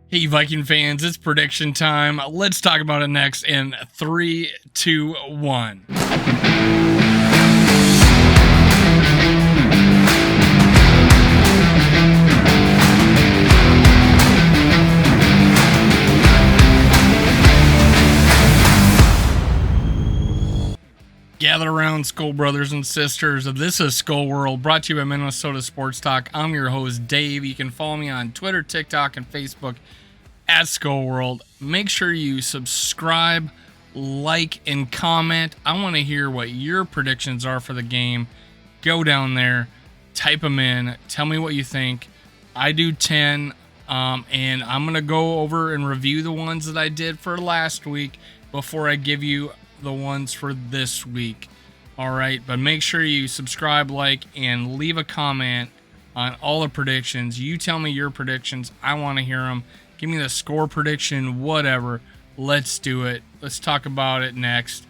Hey, Viking fans, it's prediction time. Let's talk about it next in 3, 2, 1. Gather around, Skull brothers and sisters. This is Skull World, brought to you by Minnesota Sports Talk. I'm your host, Dave. You can follow me on Twitter, TikTok, and Facebook at Skull World. Make sure you subscribe, like, and comment. I want to hear what your predictions are for the game. Go down there, type them in, tell me what you think. I do 10, and I'm going to go over and review the ones that I did for last week before I give you the ones for this week. All right, but make sure you subscribe, like, and leave a comment on all the predictions. You tell me your predictions. I want to hear them. Give me the score prediction, whatever. Let's do it. Let's talk about it next.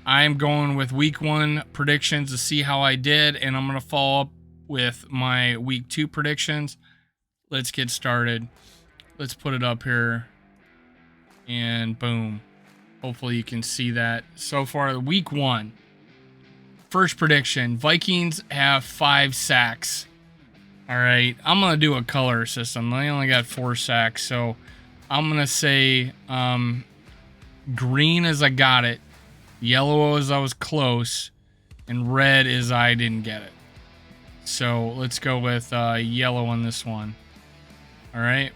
I'm going with week 1 predictions to see how I did, and I'm going to follow up with my week 2 predictions. Let's get started. Let's put it up here, and boom. Hopefully you can see that. So far, week 1. First prediction, Vikings have 5 sacks. All right, I'm going to do a color system. They only got 4 sacks, so I'm going to say green as I got it, yellow as I was close, and red as I didn't get it. So let's go with yellow on this one. All right.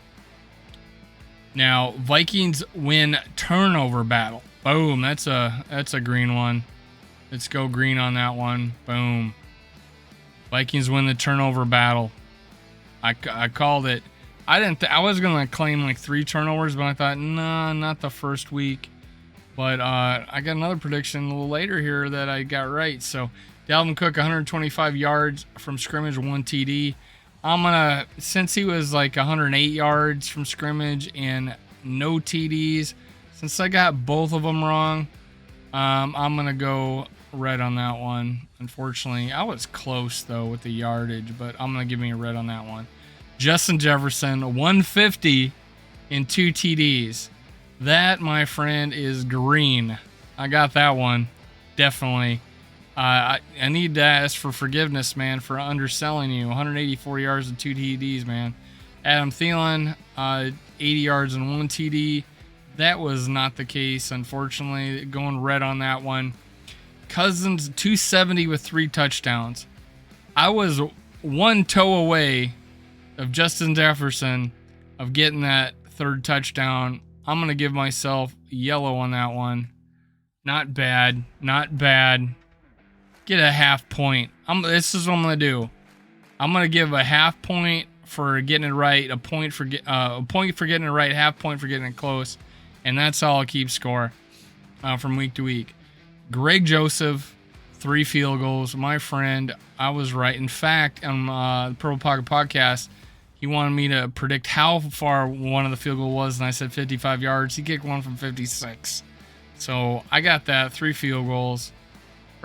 Now, Vikings win turnover battle. Boom, that's a green one. Let's go green on that one. Boom. Vikings win the turnover battle. I called it. I was going to claim like 3 turnovers, but I thought, nah, not the first week. But I got another prediction a little later here that I got right. So, Dalvin Cook, 125 yards from scrimmage, 1 TD. Since he was like 108 yards from scrimmage and no TDs, since I got both of them wrong, I'm going to go red on that one. Unfortunately, I was close though with the yardage, but I'm going to give me a red on that one. Justin Jefferson, 150 and 2 TDs. That, my friend, is green. I got that one. Definitely. I need to ask for forgiveness, man, for underselling you. 184 yards and 2 TDs, man. Adam Thielen, 80 yards and 1 TD. That was not the case, unfortunately. Going red on that one. Cousins, 270 with 3 touchdowns. I was 1 toe away of Justin Jefferson of getting that 3rd touchdown. I'm going to give myself yellow on that one. Not bad. Not bad. Get a half point. This is what I'm going to do. I'm going to give a half point for getting it right, a point for getting it right, half point for getting it close, and that's how I'll keep score from week to week. Greg Joseph, 3 field goals. My friend, I was right. In fact, on the Purple Pocket Podcast, he wanted me to predict how far one of the field goal was, and I said 55 yards. He kicked one from 56. So I got that, 3 field goals.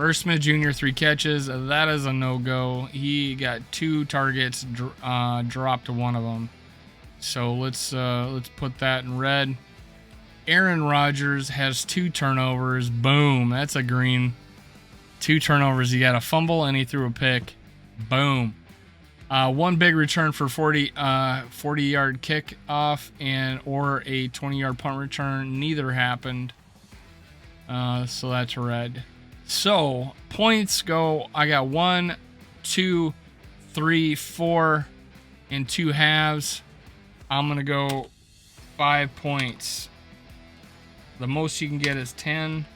Irv Smith Jr., 3 catches. That is a no-go. He got 2 targets, dropped to one of them. So let's put that in red. Aaron Rodgers has 2 turnovers. Boom, that's a green. 2 turnovers. He got a fumble and he threw a pick. Boom. 1 big return for 40-yard kickoff or a 20-yard punt return. Neither happened. So that's red. So, points go, I got 1, 2, 3, 4, and 2 halves. I'm going to go 5 points. The most you can get is 10.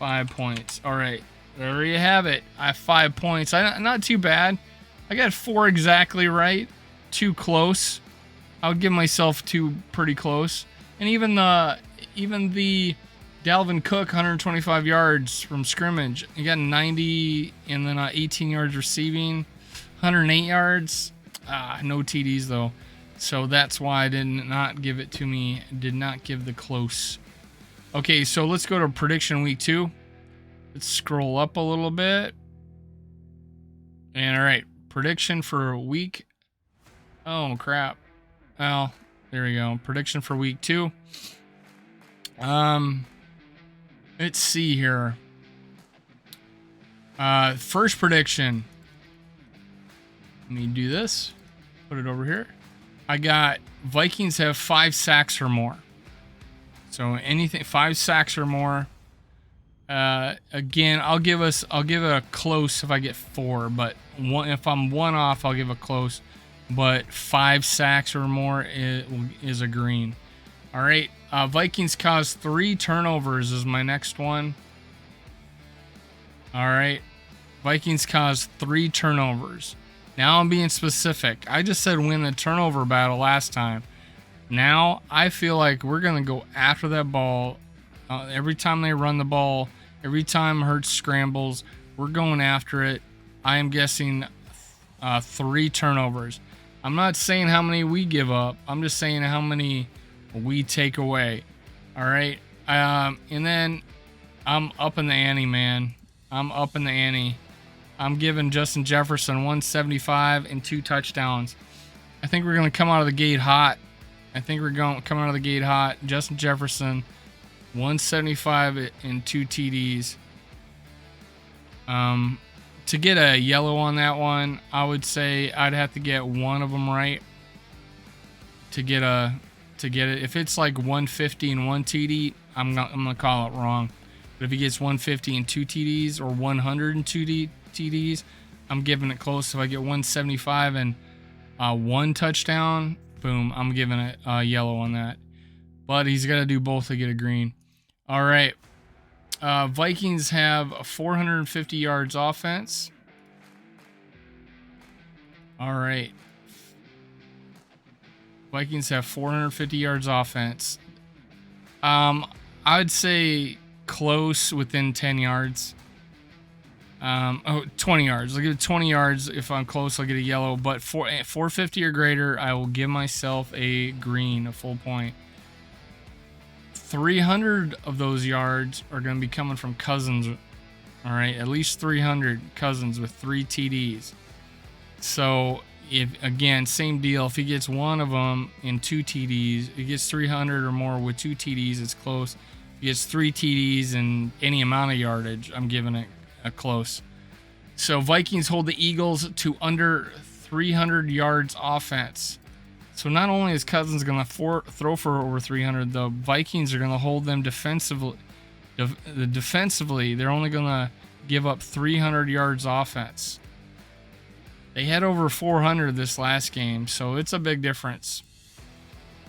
5 points. All right, there you have it. I have 5 points. Not too bad. I got 4 exactly right. 2 close. I would give myself 2 pretty close. And even the Dalvin Cook, 125 yards from scrimmage. He got 90 and then 18 yards receiving, 108 yards. No TDs though. So that's why I did not give it to me. Did not give the close. Okay, so let's go to prediction week 2. Let's scroll up a little bit. And all right, prediction for week. Oh crap. Well, There we go. Prediction for week 2. Let's see here. First prediction. Let me do this. Put it over here. I got Vikings have 5 sacks or more. So anything 5 sacks or more. Again, I'll give it a close if I get 4, but if I'm 1 off, I'll give a close. But 5 sacks or more is a green. All right. Vikings caused 3 turnovers is my next one. All right. Vikings caused 3 turnovers. Now I'm being specific. I just said win the turnover battle last time. Now I feel like we're going to go after that ball. Every time they run the ball, every time Hurts scrambles, we're going after it. I am guessing 3 turnovers. I'm not saying how many we give up. I'm just saying how many we take away. All right. And then I'm up in the ante, man. I'm up in the ante. I'm giving Justin Jefferson 175 and 2 touchdowns. I think we're going to come out of the gate hot. Justin Jefferson, 175 and 2 TDs. To get a yellow on that one, I would say I'd have to get one of them right to get it. If it's like 150 and 1 TD, I'm gonna call it wrong. But if he gets 150 and 2 TDs or 102 TDs, I'm giving it close. If I get 175 and 1 touchdown, boom, I'm giving it a yellow on that. But he's got to do both to get a green. All right. Vikings have 450 yards offense. All right. Vikings have 450 yards offense. I would say close within 10 yards. 20 yards. I'll give it 20 yards. If I'm close, I'll get a yellow. But 450 or greater, I will give myself a green, a full point. 300 of those yards are going to be coming from Cousins. All right, at least 300 Cousins with 3 TDs. So, again, same deal. If he gets one of them in 2 TDs, he gets 300 or more with 2 TDs, it's close. If he gets 3 TDs and any amount of yardage, I'm giving it a close. So Vikings hold the Eagles to under 300 yards offense. So not only is Cousins going to throw for over 300, the Vikings are going to hold them defensively. Defensively, they're only going to give up 300 yards offense. They had over 400 this last game, so it's a big difference.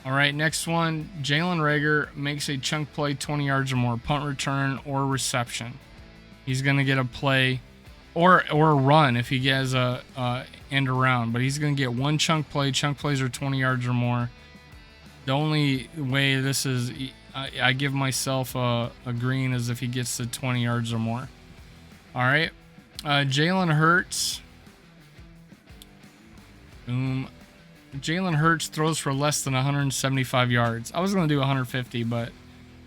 All right, next one. Jalen Reagor makes a chunk play 20 yards or more, punt return or reception. He's going to get a play or a run if he gets a end around, but he's going to get 1 chunk play. Chunk plays are 20 yards or more. The only way this is, I give myself a green is if he gets to 20 yards or more. All right. Jalen Hurts. Boom. Jalen Hurts throws for less than 175 yards. I was going to do 150, but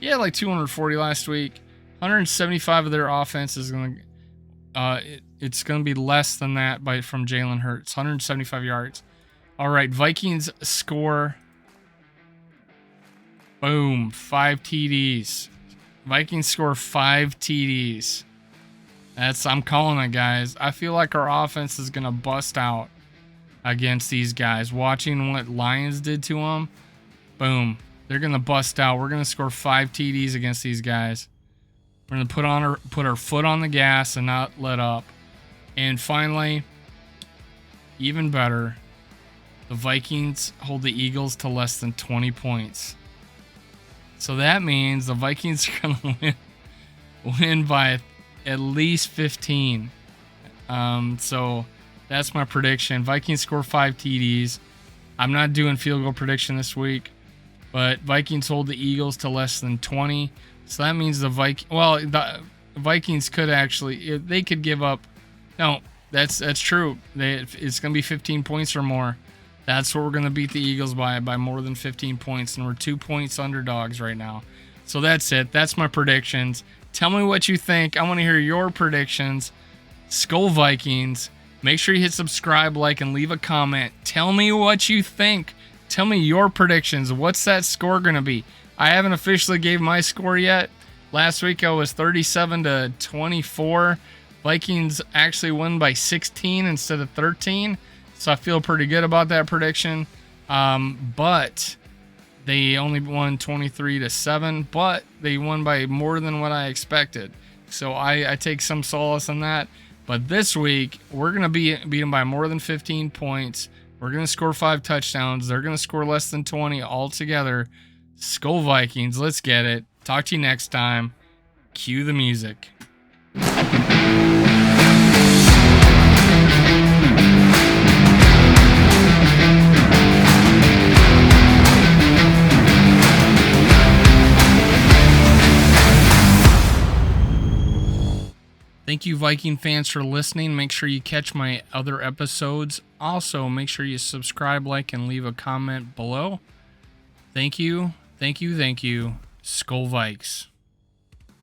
he had like 240 last week. 175 of their offense is going to, it's going to be less than that from Jalen Hurts. 175 yards. All right, Vikings score. Boom, 5 TDs. Vikings score 5 TDs. I'm calling it, guys. I feel like our offense is going to bust out against these guys. Watching what Lions did to them, boom, they're going to bust out. We're going to score 5 TDs against these guys. We're going to put our foot on the gas and not let up. And finally, even better, the Vikings hold the Eagles to less than 20 points. So that means the Vikings are going to win by at least 15. So that's my prediction. Vikings score 5 TDs. I'm not doing field goal prediction this week, but Vikings hold the Eagles to less than 20. So that means the Vikings could actually, they could give up. No, that's true. It's going to be 15 points or more. That's what we're going to beat the Eagles by more than 15 points, and we're 2 points underdogs right now. So that's it. That's my predictions. Tell me what you think. I want to hear your predictions. Skull Vikings. Make sure you hit subscribe, like, and leave a comment. Tell me what you think. Tell me your predictions. What's that score going to be? I haven't officially gave my score yet. Last week I was 37-24. Vikings actually won by 16 instead of 13. So I feel pretty good about that prediction. But they only won 23-7, but they won by more than what I expected. So I take some solace in that. But this week, we're going to beat them by more than 15 points. We're going to score 5 touchdowns. They're going to score less than 20 altogether. Skull Vikings, let's get it. Talk to you next time. Cue the music. Thank you, Viking fans, for listening. Make sure you catch my other episodes. Also, make sure you subscribe, like, and leave a comment below. Thank you. Thank you. Thank you. Skull Vikes.